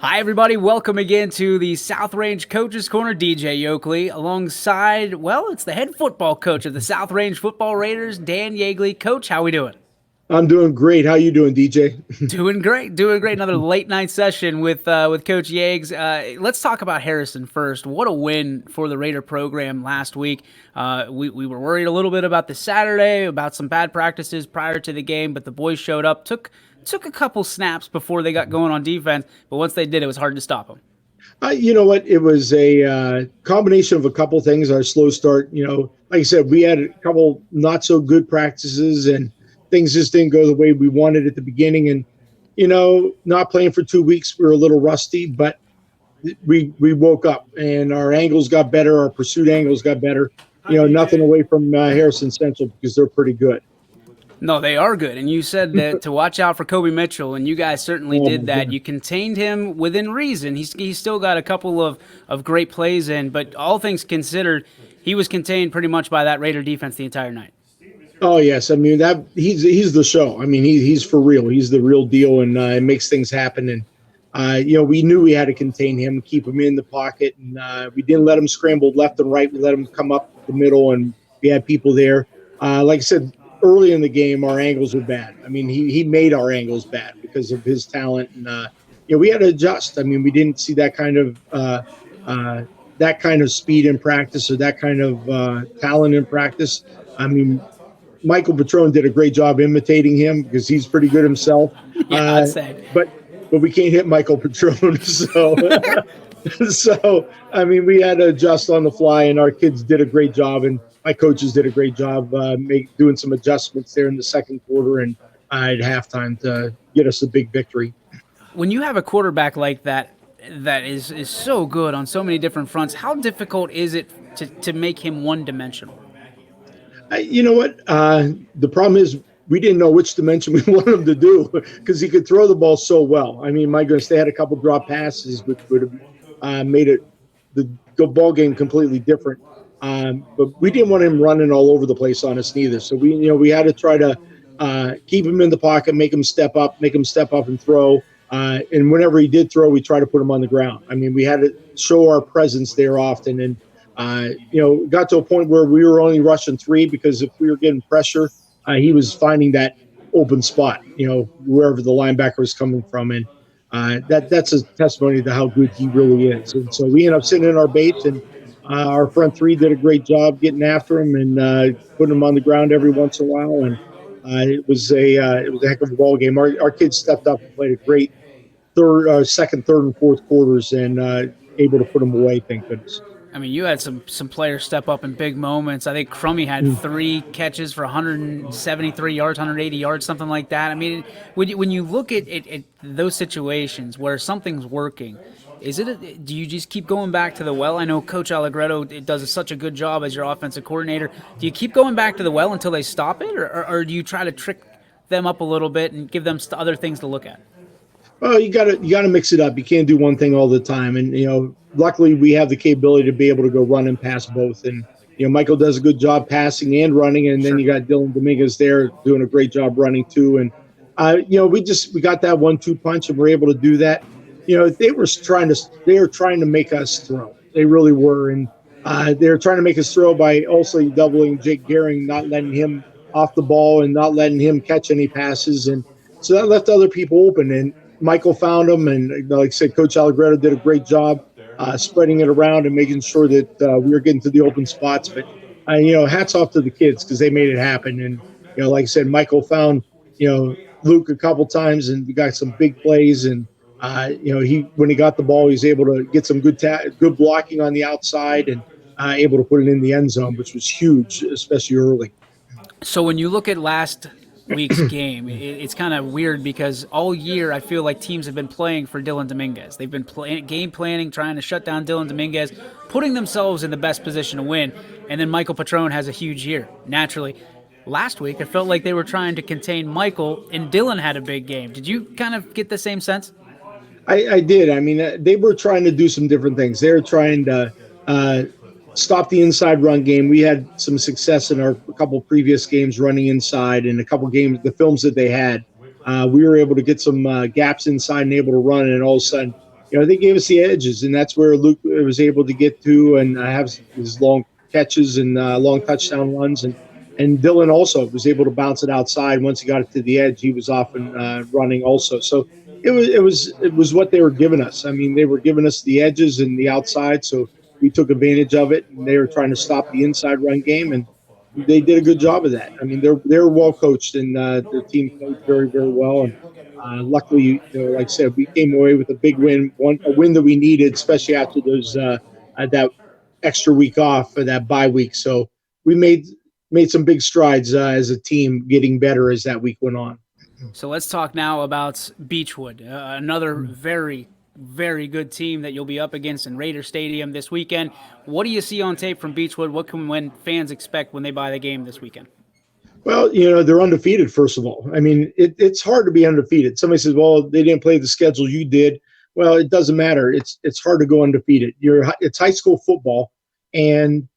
Hi, everybody. Welcome again to the South Range Coaches Corner. DJ Yokley alongside, well, it's the head football coach of the South Range Football Raiders, Dan Yeagley. Coach, how we doing? I'm doing great. How you doing, DJ? Doing great, doing great. Another late night session with Coach Yeags. Let's talk about Harrison first. What a win for the Raider program last week. We were worried a little bit about the Saturday, about some bad practices prior to the game, but the boys showed up, took a couple snaps before they got going on defense, but once they did, it was hard to stop them. You know what? It was a combination of a couple things. Our slow start, like I said, we had a couple not so good practices and things just didn't go the way we wanted at the beginning. And, not playing for 2 weeks, we were a little rusty, but we woke up and our angles got better. Our pursuit angles got better. Nothing away from Harrison Central because they're pretty good. No, they are good. And you said that to watch out for Kobe Mitchell, and you guys certainly did that. You contained him within reason. He's still got a couple of great plays in, but all things considered, he was contained pretty much by that Raider defense the entire night. Oh yes, I mean that he's the show. I mean he's for real. He's the real deal, and it makes things happen. And we knew we had to contain him, keep him in the pocket, and we didn't let him scramble left and right. We let him come up the middle, and we had people there. Like I said, early in the game, our angles were bad. I mean, he made our angles bad because of his talent, and we had to adjust. I mean, we didn't see that kind of speed in practice or that kind of talent in practice. I mean, Michael Patron did a great job imitating him because he's pretty good himself. Yeah, I'd say. But we can't hit Michael Patron, so so I mean, we had to adjust on the fly, and our kids did a great job, and my coaches did a great job doing some adjustments there in the second quarter and at halftime to get us a big victory. When you have a quarterback like that is so good on so many different fronts, how difficult is it to make him one-dimensional? You know what? The problem is we didn't know which dimension we wanted him to do because he could throw the ball so well. I mean, my goodness, they had a couple drop passes which would have made the ball game completely different. But we didn't want him running all over the place on us neither. So we had to try to keep him in the pocket, make him step up and throw. And whenever he did throw, we try to put him on the ground. I mean, we had to show our presence there often. And got to a point where we were only rushing three because if we were getting pressure, he was finding that open spot, wherever the linebacker was coming from. And that's a testimony to how good he really is. And so we ended up sitting in our bait, and our front three did a great job getting after him and putting him on the ground every once in a while. And it was a heck of a ball game. Our kids stepped up and played a great second, third, and fourth quarters and able to put them away, thank goodness. I mean, you had some players step up in big moments. I think Crummy had 3 catches for 173 yards, 180 yards, something like that. I mean, when you look at those situations where something's working, do you just keep going back to the well? I know Coach Allegretto does such a good job as your offensive coordinator. Do you keep going back to the well until they stop it, or do you try to trick them up a little bit and give them other things to look at? Well, you gotta mix it up. You can't do one thing all the time. And luckily we have the capability to be able to go run and pass both. And Michael does a good job passing and running, and then you got Dylan Dominguez there doing a great job running too. And we got that 1-2 punch, and we're able to do that. They were trying to make us throw. They really were, and they were trying to make us throw by also doubling Jake Gehring, not letting him off the ball and not letting him catch any passes, and so that left other people open. And Michael found them, and like I said, Coach Allegretto did a great job spreading it around and making sure that we were getting to the open spots. But hats off to the kids because they made it happen. And like I said, Michael found Luke a couple times, and we got some big plays. And when he got the ball, he was able to get some good blocking on the outside and able to put it in the end zone, which was huge, especially early. So when you look at last week's game, it's kind of weird because all year I feel like teams have been playing for Dylan Dominguez. They've been game planning, trying to shut down Dylan Dominguez, putting themselves in the best position to win. And then Michael Patron has a huge year, naturally. Last week, I felt like they were trying to contain Michael, and Dylan had a big game. Did you kind of get the same sense? I did. I mean, they were trying to do some different things. They were trying to stop the inside run game. We had some success in our couple previous games running inside, and a couple games, the films that they had, we were able to get some gaps inside and able to run, and all of a sudden they gave us the edges, and that's where Luke was able to get to and have his long catches and long touchdown runs, and Dylan also was able to bounce it outside. Once he got it to the edge, he was off and running also. So it was what they were giving us. I mean, they were giving us the edges and the outside, so we took advantage of it, and they were trying to stop the inside run game, and they did a good job of that. I mean, they're well coached, and their team played very, very well. And luckily, like I said, we came away with a big win, a win that we needed, especially after those that extra week off for that bye week. So we made some big strides as a team, getting better as that week went on. So let's talk now about Beechwood, another very, very good team that you'll be up against in Raider Stadium this weekend. What do you see on tape from Beechwood? What can fans expect when they buy the game this weekend? Well, they're undefeated, first of all. I mean, it's hard to be undefeated. Somebody says, well, they didn't play the schedule you did. Well, it doesn't matter. It's hard to go undefeated. It's high school football, and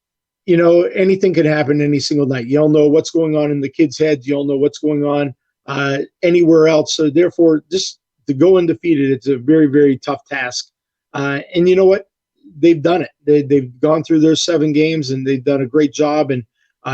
anything can happen any single night. You don't know what's going on in the kids' heads. You don't know what's going on anywhere else. So therefore, just to go undefeated, it's a very, very tough task. And you know what? They've done it. They've gone through their 7 games, and they've done a great job, and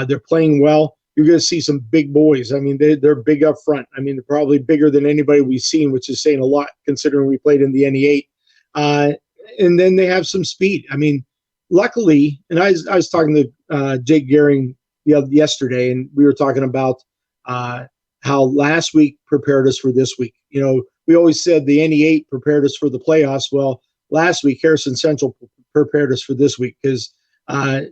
they're playing well. You're going to see some big boys. I mean, they're big up front. I mean, they're probably bigger than anybody we've seen, which is saying a lot considering we played in the NE8. And then they have some speed. I mean, luckily, and I was talking to Jake Gehring yesterday, and we were talking about how last week prepared us for this week. We always said the NE8 prepared us for the playoffs. Well, last week, Harrison Central prepared us for this week, because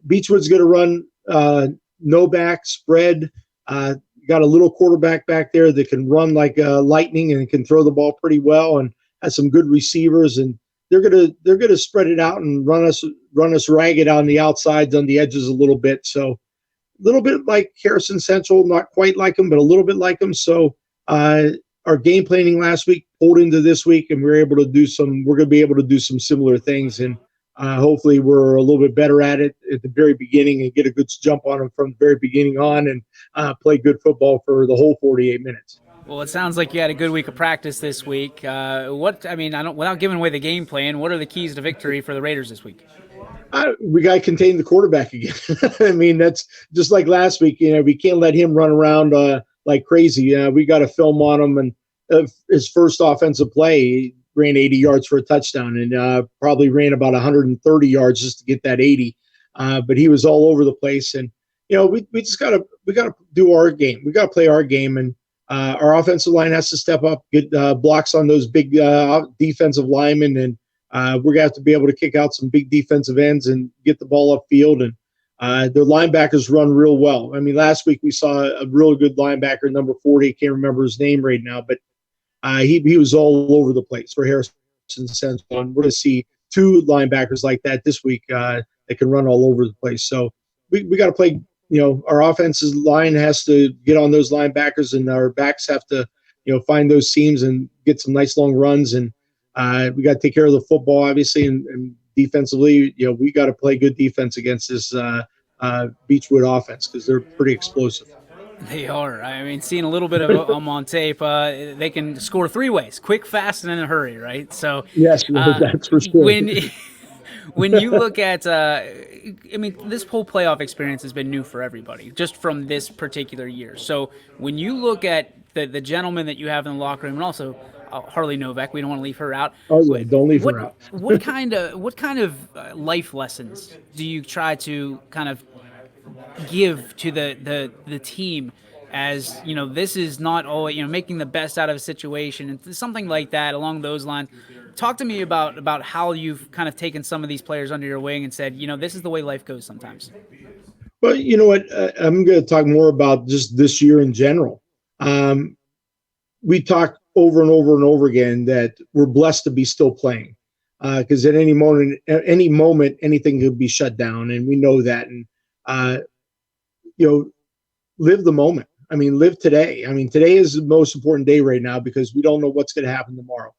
Beechwood's going to run no back spread. Got a little quarterback back there that can run like lightning and can throw the ball pretty well, and has some good receivers. And they're gonna spread it out and run us ragged on the outsides, on the edges a little bit. So a little bit like Harrison Central, not quite like them, but a little bit like them. So our game planning last week pulled into this week, and we're going to be able to do some similar things. And hopefully we're a little bit better at it at the very beginning and get a good jump on them from the very beginning on, and play good football for the whole 48 minutes. Well, it sounds like you had a good week of practice this week. Without giving away the game plan, what are the keys to victory for the Raiders this week? We got to contain the quarterback again. I mean, that's just like last week. We can't let him run around like crazy. We got to film on him. And his first offensive play, he ran 80 yards for a touchdown, and probably ran about 130 yards just to get that 80. But he was all over the place. And we just got to do our game. We got to play our game, and our offensive line has to step up, get blocks on those big defensive linemen, and we're going to have to be able to kick out some big defensive ends and get the ball upfield. And their linebackers run real well. I mean, last week we saw a real good linebacker, number 40. I can't remember his name right now, but he was all over the place for Harrison Central. And we're going to see 2 linebackers like that this week that can run all over the place. So we got to play. Our offensive line has to get on those linebackers, and our backs have to, find those seams and get some nice long runs. And we got to take care of the football, obviously, and defensively, we got to play good defense against this Beechwood offense, because they're pretty explosive. They are. I mean, seeing a little bit of them on tape, they can score 3 ways: quick, fast, and in a hurry, right? So yes, that's for sure. When you look at, this whole playoff experience has been new for everybody, just from this particular year. So when you look at the gentlemen that you have in the locker room, and also Harley Novak, we don't want to leave her out. Oh yeah, don't leave her out. what kind of life lessons do you try to kind of give to the team, as this is not always making the best out of a situation, and something like that along those lines? Talk to me about how you've kind of taken some of these players under your wing and said, this is the way life goes sometimes. Well, you know what? I'm going to talk more about just this year in general. We talk over and over and over again that we're blessed to be still playing, because at any moment, anything could be shut down, and we know that. And live the moment. I mean, live today. I mean, today is the most important day right now, because we don't know what's going to happen tomorrow.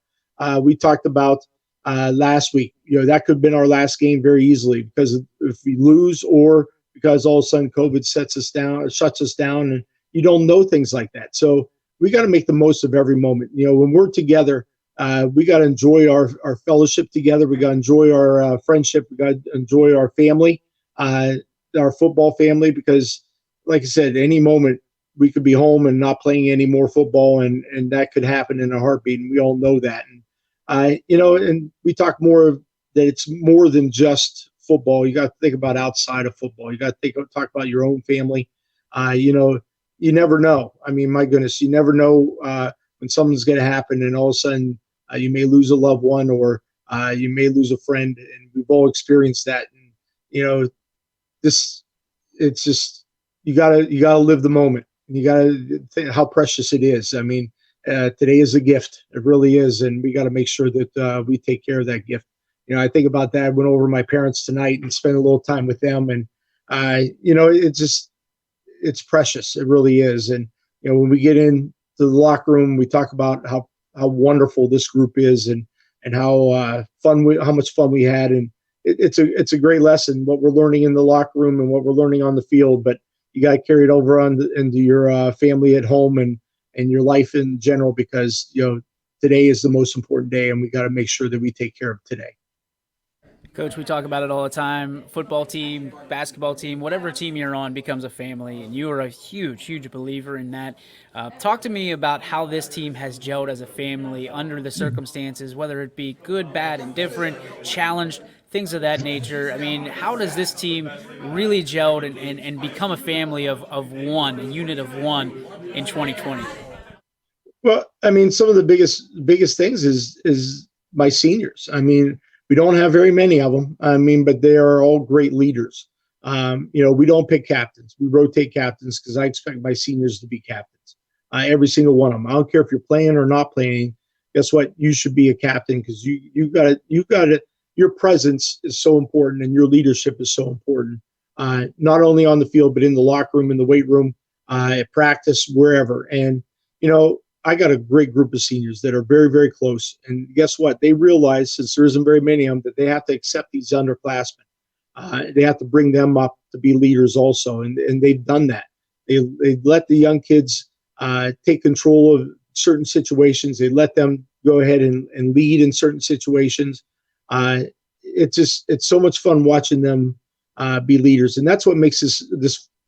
We talked about last week, that could have been our last game very easily, because if we lose, or because all of a sudden COVID shuts us down, and you don't know things like that. So we got to make the most of every moment. When we're together, we got to enjoy our fellowship together. We got to enjoy our friendship. We got to enjoy our family, our football family, because, like I said, any moment we could be home and not playing any more football, and that could happen in a heartbeat. And we all know that. And and we talk more of that. It's more than just football. You got to think about outside of football. You got to talk about your own family. You never know. I mean, my goodness, you never know when something's going to happen, and all of a sudden you may lose a loved one, or you may lose a friend, and we've all experienced that. And it's just you gotta live the moment. You gotta think how precious it is. I mean, today is a gift. It really is, and we got to make sure that we take care of that gift. I think about that. I went over to my parents tonight and spent a little time with them, and it's precious. It really is. And when we get into the locker room, we talk about how wonderful this group is, and how much fun we had. And it's a great lesson what we're learning in the locker room and what we're learning on the field. But you got to carry it over into your family at home and your life in general, because today is the most important day, and we got to make sure that we take care of today. Coach, we talk about it all the time. Football team, basketball team, whatever team you're on becomes a family, and you are a huge, huge believer in that. Talk to me about how this team has gelled as a family under the circumstances, whether it be good, bad, indifferent, challenged, things of that nature. I mean, how does this team really gelled and become a family of one, a unit of one in 2020? Well, I mean, some of the biggest things is my seniors. I mean, we don't have very many of them. I mean, but they are all great leaders. We don't pick captains. We rotate captains because I expect my seniors to be captains. Every single one of them. I don't care if you're playing or not playing. Guess what? You should be a captain, because you got it. Your presence is so important, and your leadership is so important. Not only on the field, but in the locker room, in the weight room, at practice, wherever. And I got a great group of seniors that are very, very close. And guess what? They realize, since there isn't very many of them, that they have to accept these underclassmen. They have to bring them up to be leaders also. And they've done that. They let the young kids take control of certain situations. They let them go ahead and lead in certain situations. It's so much fun watching them be leaders. And that's what makes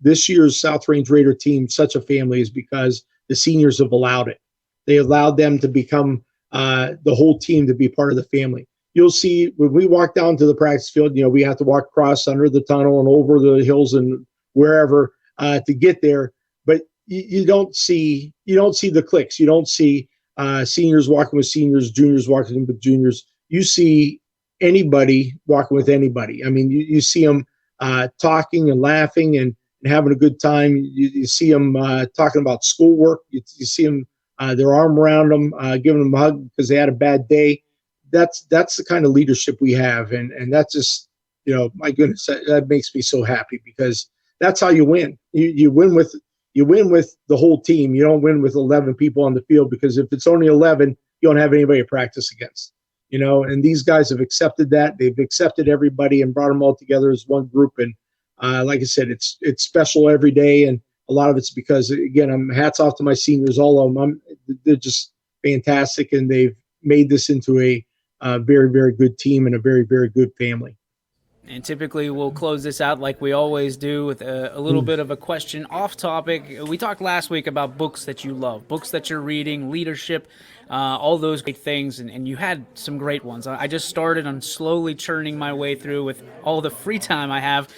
this year's South Range Raider team such a family, is because the seniors have allowed it. They allowed them to become the whole team to be part of the family. You'll see when we walk down to the practice field, we have to walk across under the tunnel and over the hills and wherever to get there. But you don't see the cliques. You don't see seniors walking with seniors, juniors walking with juniors. You see anybody walking with anybody. I mean, you see them talking and laughing and having a good time. You see them talking about schoolwork. You see them. Their arm around them, giving them a hug because they had a bad day. That's the kind of leadership we have, and that's just, my goodness, that makes me so happy, because that's how you win. You win with the whole team. You don't win with 11 people on the field, because if it's only 11, you don't have anybody to practice against. And these guys have accepted that. They've accepted everybody and brought them all together as one group. And like I said, it's special every day. And a lot of it's because, again, I'm hats off to my seniors, all of them. They're just fantastic, and they've made this into a very, very good team and a very, very good family. And typically we'll close this out like we always do with a little bit of a question off topic. We talked last week about books that you love, books that you're reading, leadership, all those great things, and you had some great ones. I just started on slowly churning my way through with all the free time I have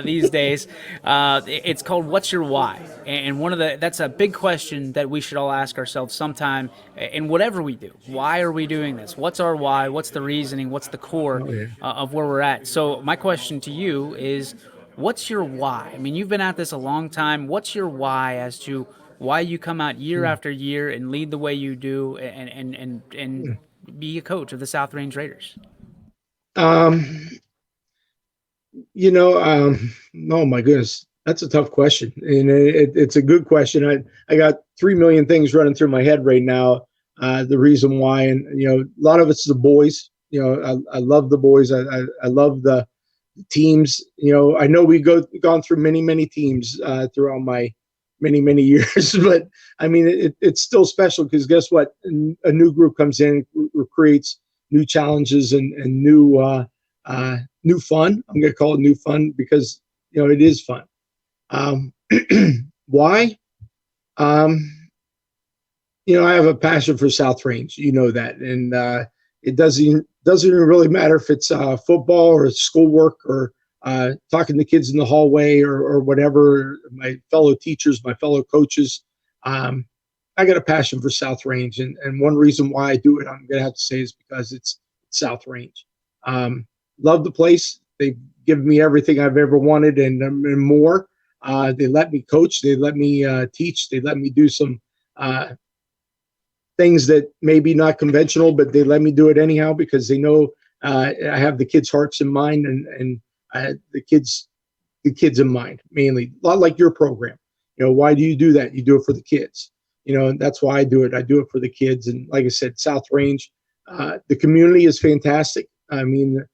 these days. It's called What's Your Why? And that's a big question that we should all ask ourselves sometime in whatever we do. Why are we doing this? What's our why? What's the reasoning? What's the core of where we're at? So my question to you is, what's your why? I mean, you've been at this a long time. What's your why as to why you come out year after year and lead the way you do and be a coach of the South Range Raiders? Oh my goodness, that's a tough question, and it's a good question. I got 3 million things running through my head right now. The reason why, and a lot of it's the boys. I love the boys. I love the teams. I know we've gone through many teams throughout my many years. But I mean, it's still special because guess what? A new group comes in, creates new challenges and new fun. I'm going to call it new fun because it is fun. Why? I have a passion for South Range. You know that, and it doesn't even really matter if it's football or schoolwork or talking to kids in the hallway or whatever. My fellow teachers, my fellow coaches. I got a passion for South Range, and one reason why I do it, I'm going to have to say, is because it's South Range. Love the place. They've given me everything I've ever wanted and more. They let me coach. They let me teach. They let me do some things that may be not conventional, but they let me do it anyhow because they know I have the kids' hearts in mind and the kids in mind, mainly. A lot like your program. Why do you do that? You do it for the kids. And that's why I do it. I do it for the kids. And like I said, South Range, the community is fantastic. I mean,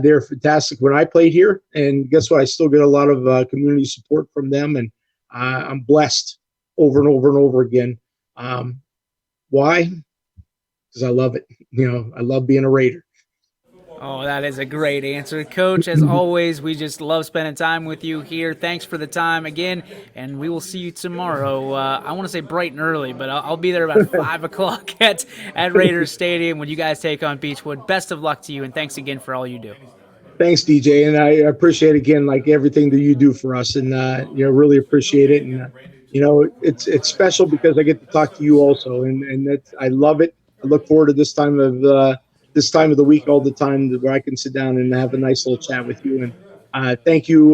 they're fantastic when I played here. And guess what? I still get a lot of community support from them. And I'm blessed over and over and over again. Why? Because I love it. I love being a Raider. Oh, that is a great answer, Coach. As always, we just love spending time with you here. Thanks for the time again, and we will see you tomorrow. I want to say bright and early, but I'll be there about 5 o'clock at Raiders Stadium when you guys take on Beechwood. Best of luck to you, and thanks again for all you do. Thanks, DJ, and I appreciate again like everything that you do for us, and really appreciate it. And it's special because I get to talk to you also, and that's, I love it. I look forward to this time of the week all the time where I can sit down and have a nice little chat with you. And thank you,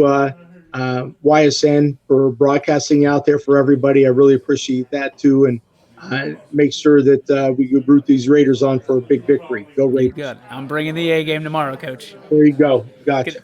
YSN, for broadcasting out there for everybody. I really appreciate that too, and make sure that we could root these Raiders on for a big victory. Go Raiders! Good. I'm bringing the A game tomorrow, Coach. There you go. Gotcha. Good.